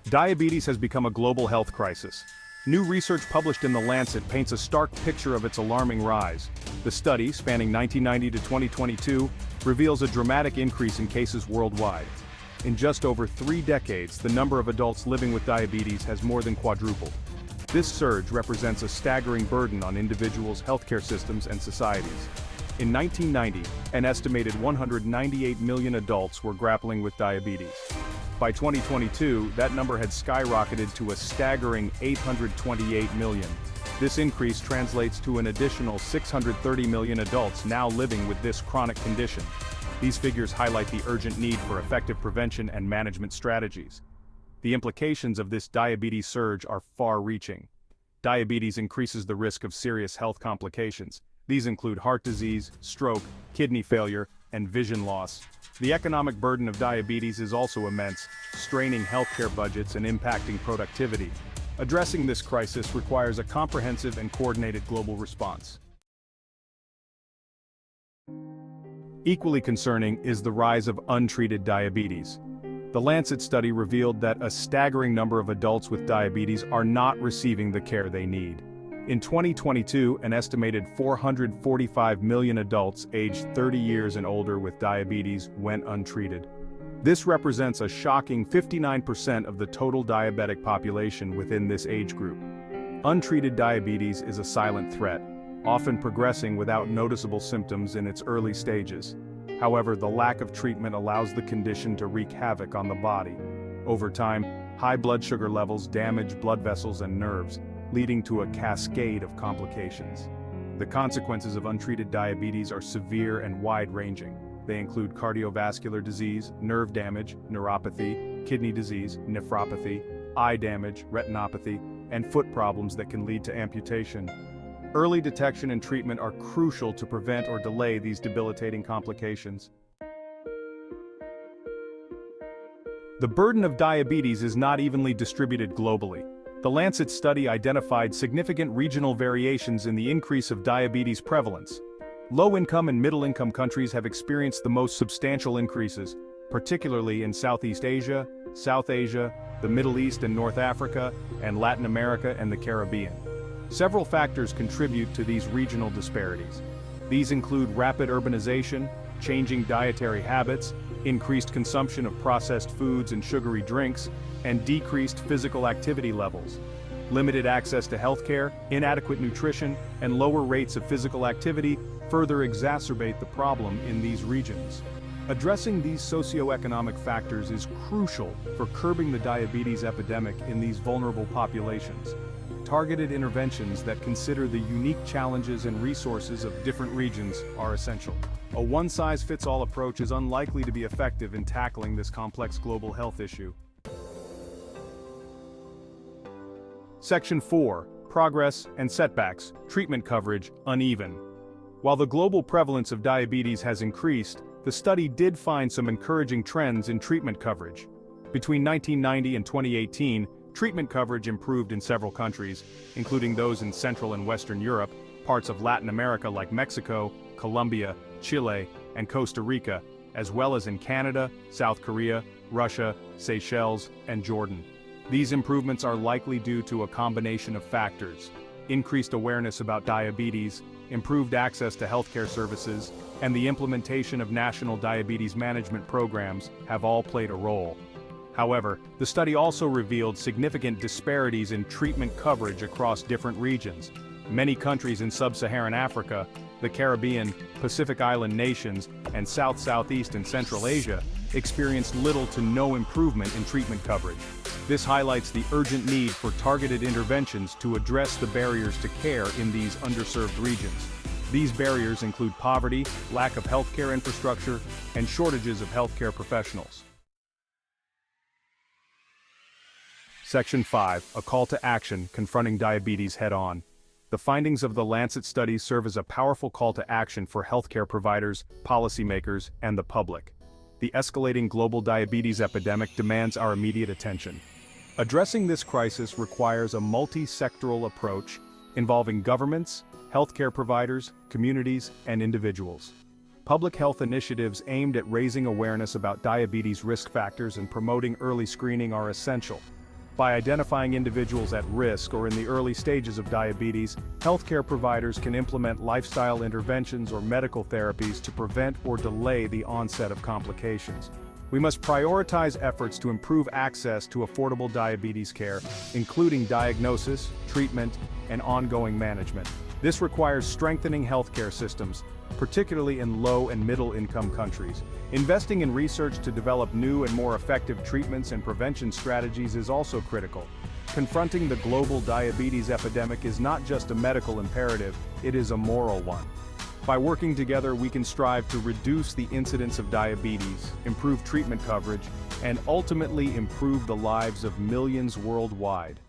Diabetes has become a global health crisis. New research published in the Lancet paints a stark picture of its alarming rise. The study, spanning 1990 to 2022, reveals a dramatic increase in cases worldwide. In just over 3 decades, the number of adults living with diabetes has more than quadrupled. This surge represents a staggering burden on individuals, healthcare systems, and societies. In 1990, an estimated 198 million adults were grappling with diabetes. By 2022, that number had skyrocketed to a staggering 828 million. This increase translates to an additional 630 million adults now living with this chronic condition. These figures highlight the urgent need for effective prevention and management strategies. The implications of this diabetes surge are far-reaching. Diabetes increases the risk of serious health complications. These include heart disease, stroke, kidney failure, and vision loss. The economic burden of diabetes is also immense, straining healthcare budgets and impacting productivity. Addressing this crisis requires a comprehensive and coordinated global response. Equally concerning is the rise of untreated diabetes. The Lancet study revealed that a staggering number of adults with diabetes are not receiving the care they need. In 2022, an estimated 445 million adults aged 30 years and older with diabetes went untreated. This represents a shocking 59% of the total diabetic population within this age group. Untreated diabetes is a silent threat, often progressing without noticeable symptoms in its early stages. However, the lack of treatment allows the condition to wreak havoc on the body. Over time, high blood sugar levels damage blood vessels and nerves, leading to a cascade of complications. The consequences of untreated diabetes are severe and wide-ranging. They include cardiovascular disease, nerve damage, neuropathy, kidney disease, nephropathy, eye damage, retinopathy, and foot problems that can lead to amputation. Early detection and treatment are crucial to prevent or delay these debilitating complications. The burden of diabetes is not evenly distributed globally. The Lancet study identified significant regional variations in the increase of diabetes prevalence. Low-income and middle-income countries have experienced the most substantial increases, particularly in Southeast Asia, South Asia, the Middle East and North Africa, and Latin America and the Caribbean. Several factors contribute to these regional disparities. These include rapid urbanization, changing dietary habits, increased consumption of processed foods and sugary drinks, and decreased physical activity levels. Limited access to healthcare, inadequate nutrition, and lower rates of physical activity further exacerbate the problem in these regions. Addressing these socioeconomic factors is crucial for curbing the diabetes epidemic in these vulnerable populations. Targeted interventions that consider the unique challenges and resources of different regions are essential. A one-size-fits-all approach is unlikely to be effective in tackling this complex global health issue. Section 4. Progress and setbacks. Treatment coverage uneven. While the global prevalence of diabetes has increased, the study did find some encouraging trends in treatment coverage. Between 1990 and 2018, treatment coverage improved in several countries, including those in Central and Western Europe, parts of Latin America like Mexico, Colombia, Chile, and Costa Rica, as well as in Canada, South Korea, Russia, Seychelles, and Jordan. These improvements are likely due to a combination of factors: increased awareness about diabetes, improved access to healthcare services, and the implementation of national diabetes management programs have all played a role. However, the study also revealed significant disparities in treatment coverage across different regions. Many countries in sub-Saharan Africa, the Caribbean, Pacific Island nations, and Southeast and Central Asia experienced little to no improvement in treatment coverage. This highlights the urgent need for targeted interventions to address the barriers to care in these underserved regions. These barriers include poverty, lack of healthcare infrastructure, and shortages of healthcare professionals. Section 5. A call to action confronting diabetes head-on. The findings of the Lancet study serve as a powerful call to action for healthcare providers, policymakers, and the public. The escalating global diabetes epidemic demands our immediate attention. Addressing this crisis requires a multi-sectoral approach involving governments, healthcare providers, communities, and individuals. Public health initiatives aimed at raising awareness about diabetes risk factors and promoting early screening are essential. By identifying individuals at risk or in the early stages of diabetes, healthcare providers can implement lifestyle interventions or medical therapies to prevent or delay the onset of complications. We must prioritize efforts to improve access to affordable diabetes care, including diagnosis, treatment, and ongoing management. This requires strengthening healthcare systems, particularly in low and middle-income countries. Investing in research to develop new and more effective treatments and prevention strategies is also critical. Confronting the global diabetes epidemic is not just a medical imperative, it is a moral one. By working together, we can strive to reduce the incidence of diabetes, improve treatment coverage, and ultimately improve the lives of millions worldwide.